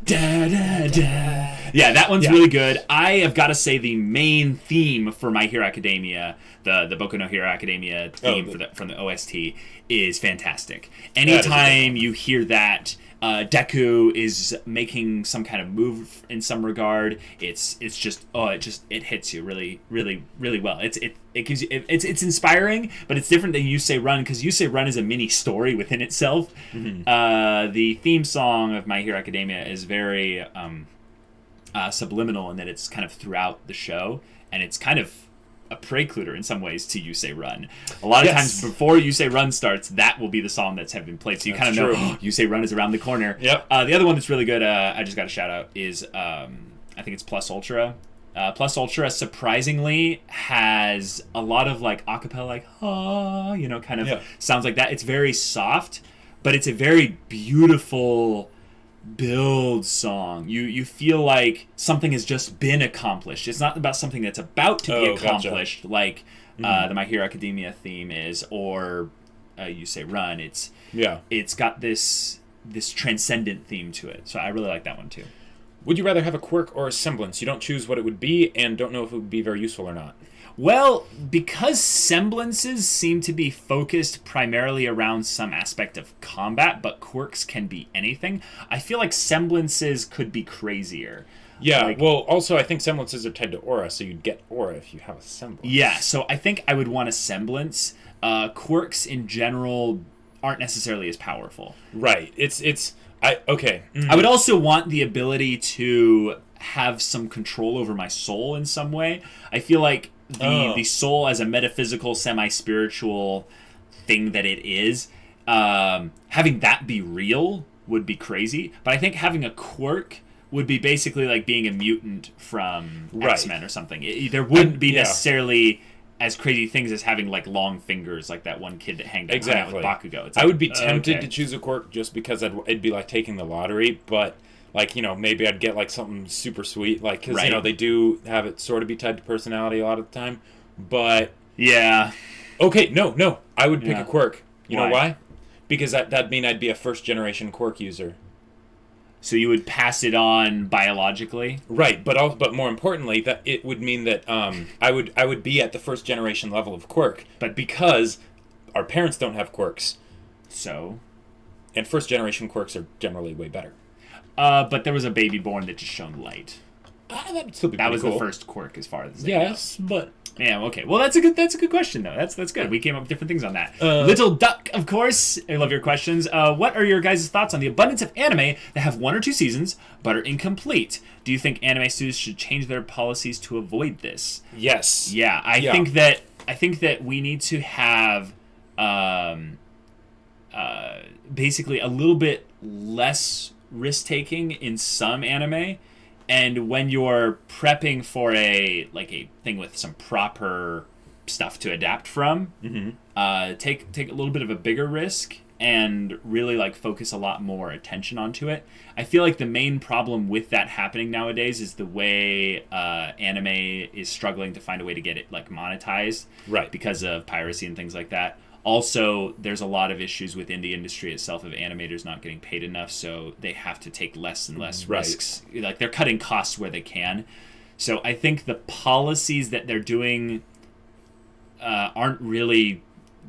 Da, da, da. Yeah, that one's really good. I have got to say the main theme for My Hero Academia, the Boku no Hero Academia theme from the OST, is fantastic. Anytime you hear that, Deku is making some kind of move in some regard, it hits you really, really, really well. It gives you it's inspiring, but it's different than You Say Run, because You Say Run is a mini story within itself. Mm-hmm. The theme song of My Hero Academia is very subliminal in that it's kind of throughout the show, and it's kind of a prelude in some ways to You Say Run. A lot of times before You Say Run starts, that will be the song that's been played. So you kind of know You Say Run is around the corner. Yep. The other one that's really good, I just got a shout out, is I think it's Plus Ultra. Plus Ultra surprisingly has a lot of like acapella, like kind of sounds like that. It's very soft, but it's a very beautiful build song. You feel like something has just been accomplished. It's not about something that's about to be accomplished, like the My Hero Academia theme is, or You Say Run. It's got this transcendent theme to it. So I really like that one too. Would you rather have a quirk or a semblance? You don't choose what it would be and don't know if it would be very useful or not. Well, because semblances seem to be focused primarily around some aspect of combat, but quirks can be anything, I feel like semblances could be crazier. Yeah, well, also I think semblances are tied to aura, so you'd get aura if you have a semblance. Yeah, so I think I would want a semblance. Quirks in general aren't necessarily as powerful. Right. Okay. Mm-hmm. I would also want the ability to have some control over my soul in some way. I feel like the soul as a metaphysical, semi-spiritual thing that it is, having that be real would be crazy. But I think having a quirk would be basically like being a mutant from X-Men or something. There wouldn't be necessarily as crazy things as having like long fingers, like that one kid that hanged out with Bakugo. It's like, I would be tempted to choose a quirk just because it'd be like taking the lottery, but like, maybe I'd get like something super sweet, like, because they do have it sort of be tied to personality a lot of the time, but no, I would pick a quirk. You know why? Because that'd mean I'd be a first generation quirk user. So you would pass it on biologically, right? But more importantly, that it would mean that I would be at the first generation level of quirk. But because our parents don't have quirks, and first generation quirks are generally way better. But there was a baby born that just shone light. That'd still be that was cool. The first quirk, as far as but. Yeah, okay. Well, that's a good question, though. That's good. We came up with different things on that. Little Duck, of course. I love your questions. What are your guys' thoughts on the abundance of anime that have 1 or 2 seasons but are incomplete? Do you think anime studios should change their policies to avoid this? Yes. Yeah, I think that we need to have basically a little bit less risk taking in some anime. And when you're prepping for a thing with some proper stuff to adapt from. Take a little bit of a bigger risk and really like focus a lot more attention onto it. I feel like the main problem with that happening nowadays is the way anime is struggling to find a way to get it like monetized, right? Because of piracy and things like that. Also, there's a lot of issues within the industry itself of animators not getting paid enough, so they have to take less and less risks. Like they're cutting costs where they can. So I think the policies that they're doing aren't really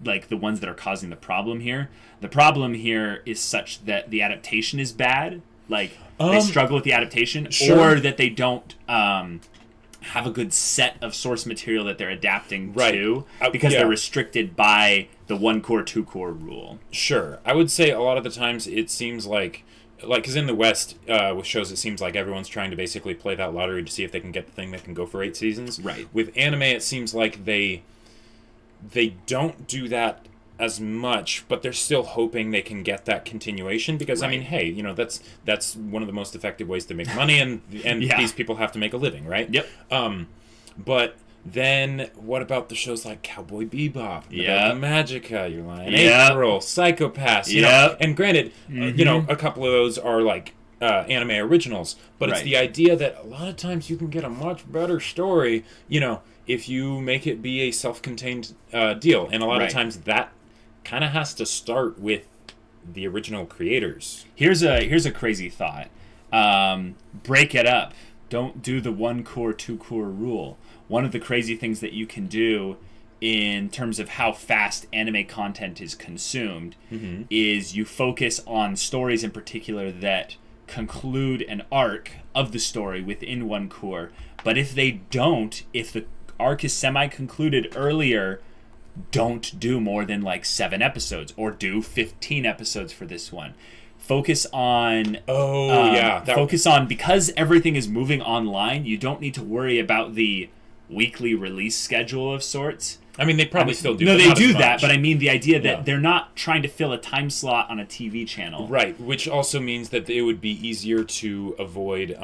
like the ones that are causing the problem here. The problem here is such that the adaptation is bad. Like they struggle with the adaptation, or that they don't have a good set of source material that they're adapting to because they're restricted by the 1 core, 2 core rule. Sure. I would say a lot of the times it seems like because in the West, with shows, it seems like everyone's trying to basically play that lottery to see if they can get the thing that can go for 8 seasons. Right. With anime, it seems like they don't do that as much, but they're still hoping they can get that continuation because, I mean, hey, you know, that's one of the most effective ways to make money, and these people have to make a living, right? Yep. But then what about the shows like Cowboy Bebop, Magica, Your Lie in April, Psycho-Pass, you know? And granted, you know, a couple of those are like anime originals, but it's the idea that a lot of times you can get a much better story, you know, if you make it be a self-contained deal, and a lot of times that kind of has to start with the original creators. Here's a crazy thought. Break it up. Don't do the 1 core, 2 core rule. One of the crazy things that you can do in terms of how fast anime content is consumed is you focus on stories in particular that conclude an arc of the story within 1 core. But if they don't, if the arc is semi-concluded earlier, don't do more than like 7 episodes, or do 15 episodes for this one. Focus on because everything is moving online, you don't need to worry about the weekly release schedule of sorts. I mean, they probably still do. No, they do that, but I mean the idea that they're not trying to fill a time slot on a TV channel. Right, which also means that it would be easier to avoid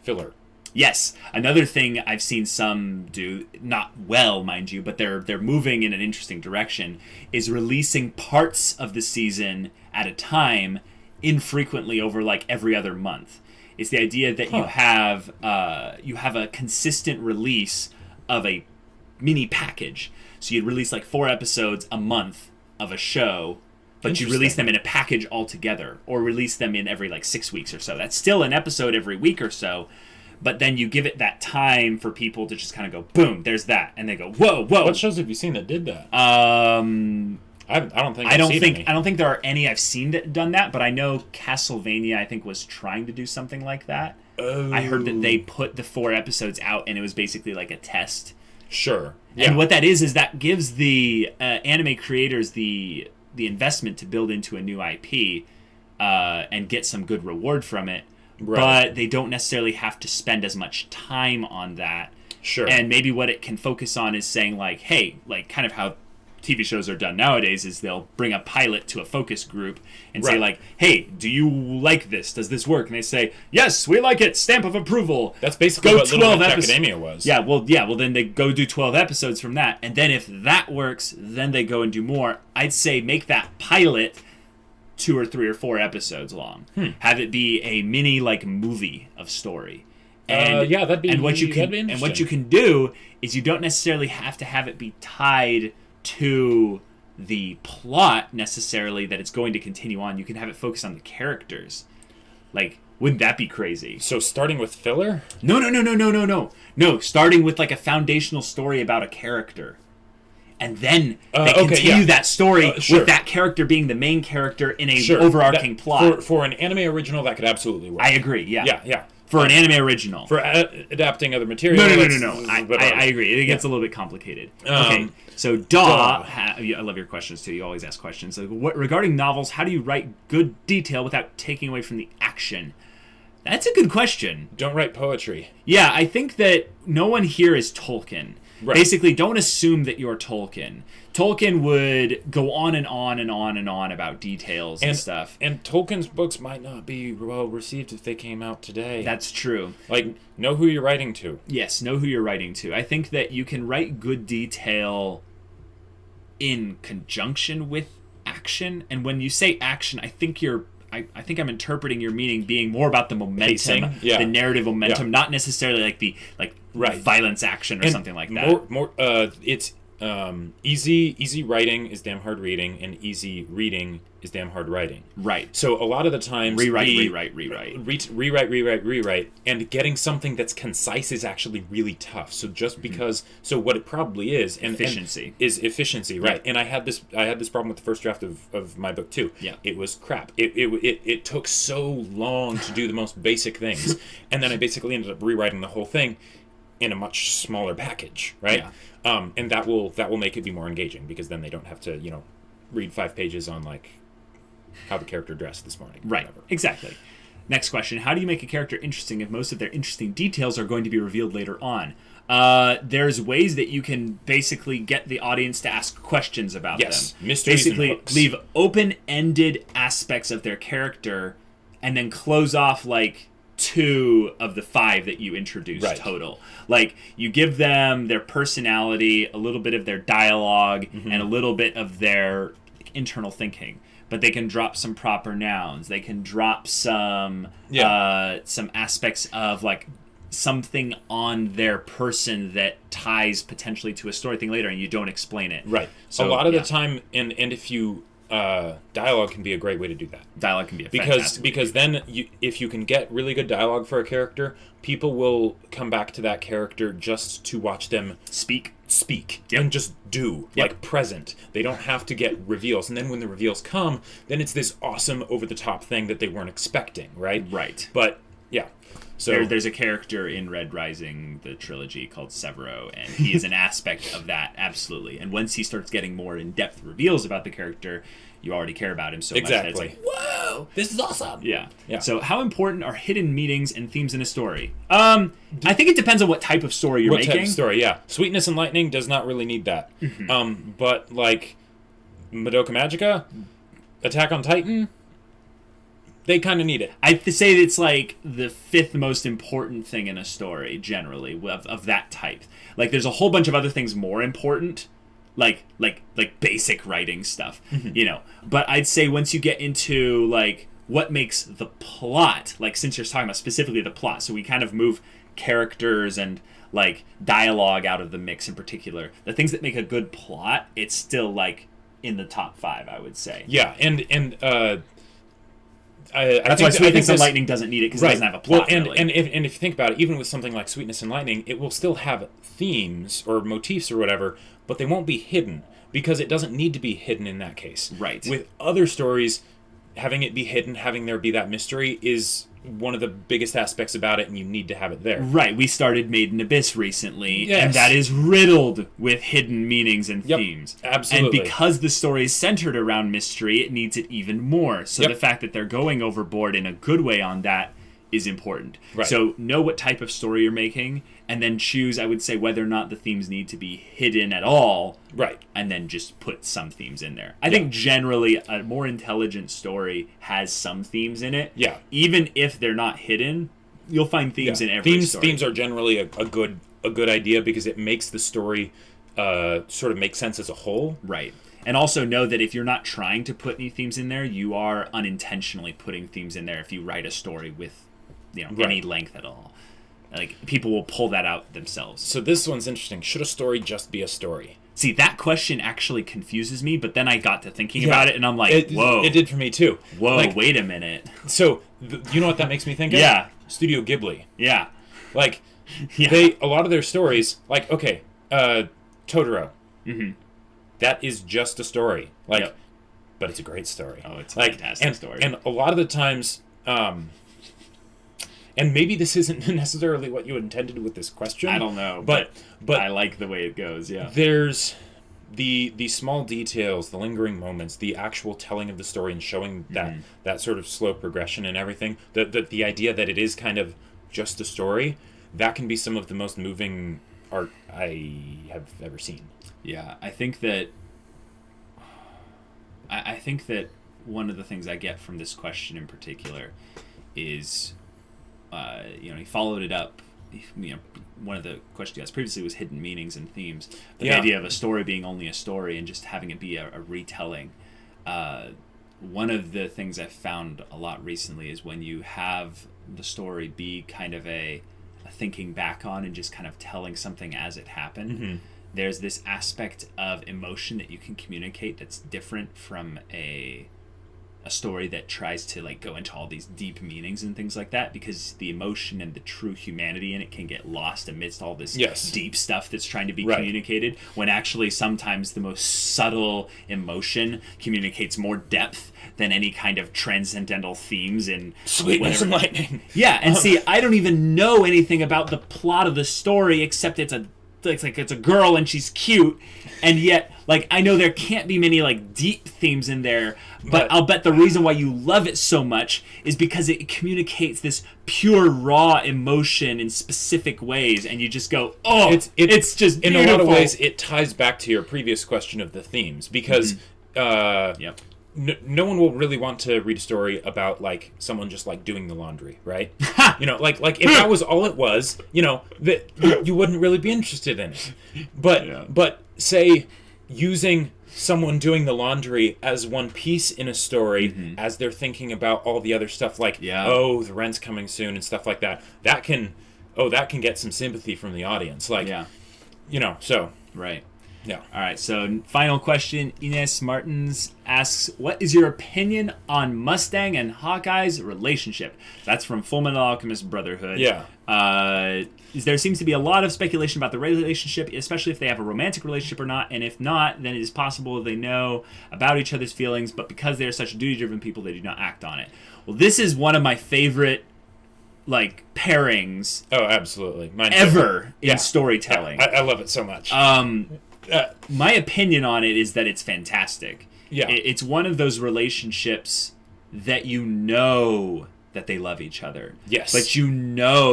filler. Yes, another thing I've seen some do, not well, mind you, but they're moving in an interesting direction, is releasing parts of the season at a time, infrequently over like every other month. It's the idea that you have a consistent release of a mini package. So you'd release like 4 episodes a month of a show, but you release them in a package altogether, or release them in every like 6 weeks or so. That's still an episode every week or so. But then you give it that time for people to just kind of go, boom, there's that, and they go, whoa. What shows have you seen that did that? I don't think there are any I've seen that done that, but I know Castlevania, I think, was trying to do something like that. Oh. I heard that they put the 4 episodes out, and it was basically like a test. Sure. Yeah. And what that is that gives the anime creators the investment to build into a new IP and get some good reward from it. Right. But they don't necessarily have to spend as much time on that. Sure. And maybe what it can focus on is saying like, hey, like kind of how TV shows are done nowadays is they'll bring a pilot to a focus group and say like, hey, do you like this? Does this work? And they say, yes, we like it. Stamp of approval. That's basically what Little Witch Academia was. Yeah, well, then they go do 12 episodes from that. And then if that works, then they go and do more. I'd say make that pilot 2 or 3 or 4 episodes long. Have it be a mini like movie of story. And that'd be what you can do is you don't necessarily have to have it be tied to the plot necessarily that it's going to continue on. You can have it focus on the characters. Like, wouldn't that be crazy? So starting with filler? No. No, starting with like a foundational story about a character. And then they continue that story with that character being the main character in a overarching plot. For an anime original, that could absolutely work. I agree, yeah. Yeah. For an anime original. For adapting other material. No. I agree. It gets a little bit complicated. Okay, so I love your questions too. You always ask questions. So regarding novels, how do you write good detail without taking away from the action? That's a good question. Don't write poetry. Yeah, I think that no one here is Tolkien. Right. Basically, don't assume that you're Tolkien. Tolkien would go on and on and on and on about details and stuff. And Tolkien's books might not be well received if they came out today. That's true. Like, know who you're writing to. Yes, know who you're writing to. I think that you can write good detail in conjunction with action. And when you say action, I think I'm interpreting your meaning being more about the momentum, the narrative momentum, not necessarily like the violence action or something like that. It's easy writing is damn hard reading, and easy reading is damn hard writing. Right. So a lot of the times rewrite, and getting something that's concise is actually really tough. So just because, so what it probably is, efficiency, right? And I had this problem with the first draft of my book too. Yeah. It was crap. It took so long to do the most basic things, and then I basically ended up rewriting the whole thing in a much smaller package, right? Yeah. And that will make it be more engaging, because then they don't have to, read 5 pages on like how the character dressed this morning. Right. Whatever. Exactly. Next question. How do you make a character interesting if most of their interesting details are going to be revealed later on? There's ways that you can basically get the audience to ask questions about them. Mysteries basically and hooks. Leave open-ended aspects of their character and then close off like 2 of the 5 that you introduced total. Like, you give them their personality, a little bit of their dialogue, and a little bit of their internal thinking. But they can drop some proper nouns. They can drop some aspects of like something on their person that ties potentially to a story thing later, and you don't explain it. Right. So a lot of the time, and if you dialogue can be a great way to do that. Dialogue can be a fantastic because then if you can get really good dialogue for a character, people will come back to that character just to watch them speak and just do like present. They don't have to get reveals, and then when the reveals come, then it's this awesome over the top thing that they weren't expecting, right? But so there's a character in Red Rising, the trilogy, called Severo, and he is an aspect of that, absolutely. And once he starts getting more in-depth reveals about the character, you already care about him so much that it's like, whoa, this is awesome. Yeah. So how important are hidden meanings and themes in a story? I think it depends on what type of story you're making. What type of story, yeah. Sweetness and Lightning does not really need that. But like Madoka Magica, Attack on Titan, they kind of need it. I'd say it's like the 5th most important thing in a story, generally, of that type. Like, there's a whole bunch of other things more important, like basic writing stuff, But I'd say once you get into, like, what makes the plot, like, since you're talking about specifically the plot, so we kind of move characters and, like, dialogue out of the mix in particular. The things that make a good plot, it's still, like, in the top 5, I would say. Yeah, That's why Sweetness and Lightning doesn't need it, because it doesn't have a plot. Well, and if you think about it, even with something like Sweetness and Lightning, it will still have themes or motifs or whatever, but they won't be hidden, because it doesn't need to be hidden in that case. Right. With other stories, having it be hidden, having there be that mystery is one of the biggest aspects about it, and you need to have it there. Right. We started Made in Abyss recently, and that is riddled with hidden meanings and themes. Absolutely. And because the story is centered around mystery, it needs it even more. So the fact that they're going overboard in a good way on that is important. Right. So know what type of story you're making, and then choose, I would say, whether or not the themes need to be hidden at all. Right. And then just put some themes in there. I think generally a more intelligent story has some themes in it. Yeah. Even if they're not hidden, you'll find themes in every story. Themes are generally a good idea, because it makes the story sort of make sense as a whole. Right. And also know that if you're not trying to put any themes in there, you are unintentionally putting themes in there if you write a story with any length at all. Like, people will pull that out themselves. So this one's interesting. Should a story just be a story? See, that question actually confuses me, but then I got to thinking about it, and I'm like, whoa. It did for me, too. Whoa, like, wait a minute. So, you know what that makes me think of? Yeah. Studio Ghibli. Yeah. Like, a lot of their stories, like, okay, Totoro. That is just a story. Like, but it's a great story. Oh, it's a fantastic story. And a lot of the times... and maybe this isn't necessarily what you intended with this question. I don't know, but I like the way it goes, yeah. There's the small details, the lingering moments, the actual telling of the story and showing that sort of slow progression and everything. The idea that it is kind of just a story, that can be some of the most moving art I have ever seen. Yeah, I think that one of the things I get from this question in particular is, he followed it up. One of the questions he asked previously was hidden meanings and themes. The idea of a story being only a story and just having it be a retelling. One of the things I've found a lot recently is when you have the story be kind of a thinking back on and just kind of telling something as it happened. Mm-hmm. There's this aspect of emotion that you can communicate that's different from a story that tries to like go into all these deep meanings and things like that, because the emotion and the true humanity in it can get lost amidst all this deep stuff that's trying to be communicated, when actually sometimes the most subtle emotion communicates more depth than any kind of transcendental themes in Sweetness and Lightning. Yeah, and see, I don't even know anything about the plot of the story except it's a girl and she's cute, and yet like I know there can't be many like deep themes in there, but I'll bet the reason why you love it so much is because it communicates this pure raw emotion in specific ways, and you just go, oh, it's just beautiful. In a lot of ways it ties back to your previous question of the themes, because no one will really want to read a story about like someone just like doing the laundry, right? Like if that was all it was, that you wouldn't really be interested in it. But say using someone doing the laundry as one piece in a story, as they're thinking about all the other stuff, like the rent's coming soon and stuff like that. That can get some sympathy from the audience, like so right. Yeah. All right, so final question. Ines Martins asks, what is your opinion on Mustang and Hawkeye's relationship? That's from Fullmetal Alchemist Brotherhood. Yeah. There seems to be a lot of speculation about the relationship, especially if they have a romantic relationship or not, and if not, then it is possible they know about each other's feelings, but because they are such duty-driven people, they do not act on it. Well, this is one of my favorite pairings. Oh, absolutely. Mine ever in storytelling. I love it so much. My opinion on it is that it's fantastic. Yeah. It's one of those relationships that that they love each other. Yes. But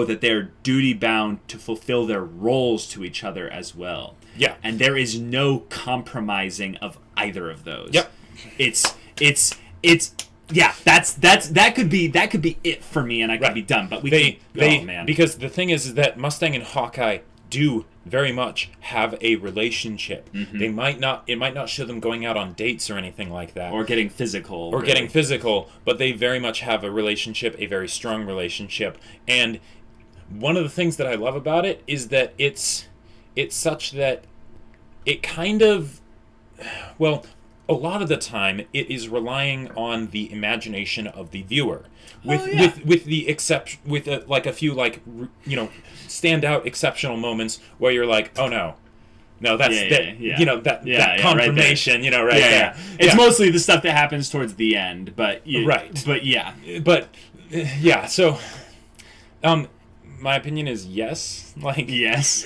that they're duty-bound to fulfill their roles to each other as well. Yeah. And there is no compromising of either of those. Yep. That could be it for me, and I could be done. But because the thing is that Mustang and Hawkeye do very much have a relationship. Mm-hmm. It might not show them going out on dates or anything like that, or getting physical, but they very much have a relationship, a very strong relationship. And one of the things that I love about it is that it's such that it kind of, a lot of the time it is relying on the imagination of the viewer, with the exception, with a few standout exceptional moments where you're like, oh no, that's that confirmation, right there. It's mostly the stuff that happens towards the end, but so my opinion is yes. Yes.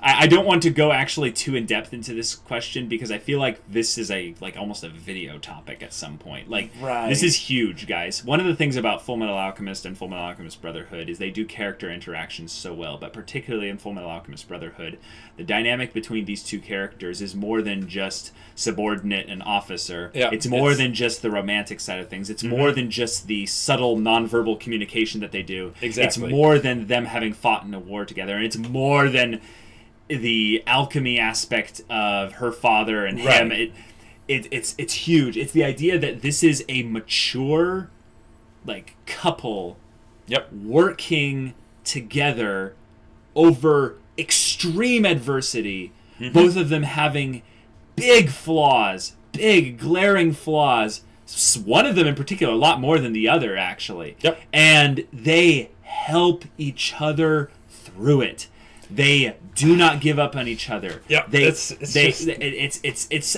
I don't want to go actually too in depth into this question, because I feel like this is almost a video topic at some point. This is huge, guys. One of the things about Fullmetal Alchemist and Fullmetal Alchemist Brotherhood is they do character interactions so well, but particularly in Fullmetal Alchemist Brotherhood, the dynamic between these two characters is more than just subordinate and officer. Yeah, it's more than just the romantic side of things. It's more than just the subtle nonverbal communication that they do. Exactly. It's more than them having fought in a war together, and it's more than the alchemy aspect of her father and him. It's huge. It's the idea that this is a mature couple working together over extreme adversity, both of them having big flaws, big glaring flaws, one of them in particular a lot more than the other, actually. And they help each other through it. They do not give up on each other. It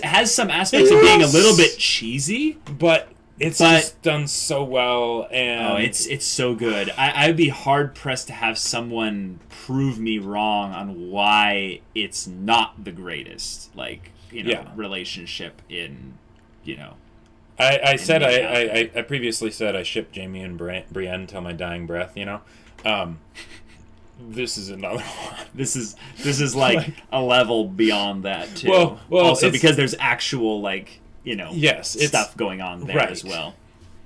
has some aspects of being a little bit cheesy, but it's just done so well, and it's so good. I'd be hard pressed to have someone prove me wrong on why it's not the greatest relationship in I previously said I shipped Jamie and Brienne till my dying breath. this is another one. This is like a level beyond that too. Well, also because there's actual like stuff going on there as well.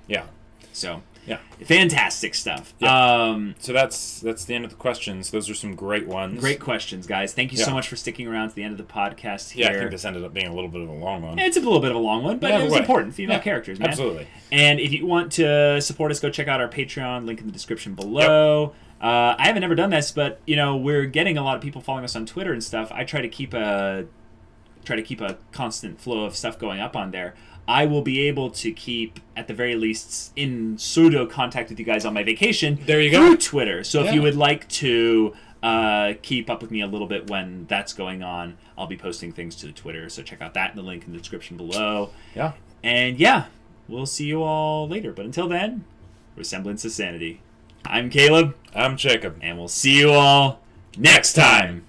Yeah. So yeah, fantastic stuff. Yeah. So that's the end of the questions. Those are some great ones. Great questions, guys. Thank you so much for sticking around to the end of the podcast here. Yeah, I think this ended up being a little bit of a long one. It's a little bit of a long one, but it was important. Female characters, man. Absolutely. And if you want to support us, go check out our Patreon. Link in the description below. I haven't ever done this, but we're getting a lot of people following us on Twitter and stuff. I try to keep a constant flow of stuff going up on there. I will be able to keep, at the very least, in pseudo contact with you guys on my vacation. There you go. Through Twitter. So if you would like to keep up with me a little bit when that's going on, I'll be posting things to the Twitter. So check out that in the link in the description below. Yeah. And we'll see you all later. But until then, we're Semblance of Sanity. I'm Caleb. I'm Jacob. And we'll see you all next time.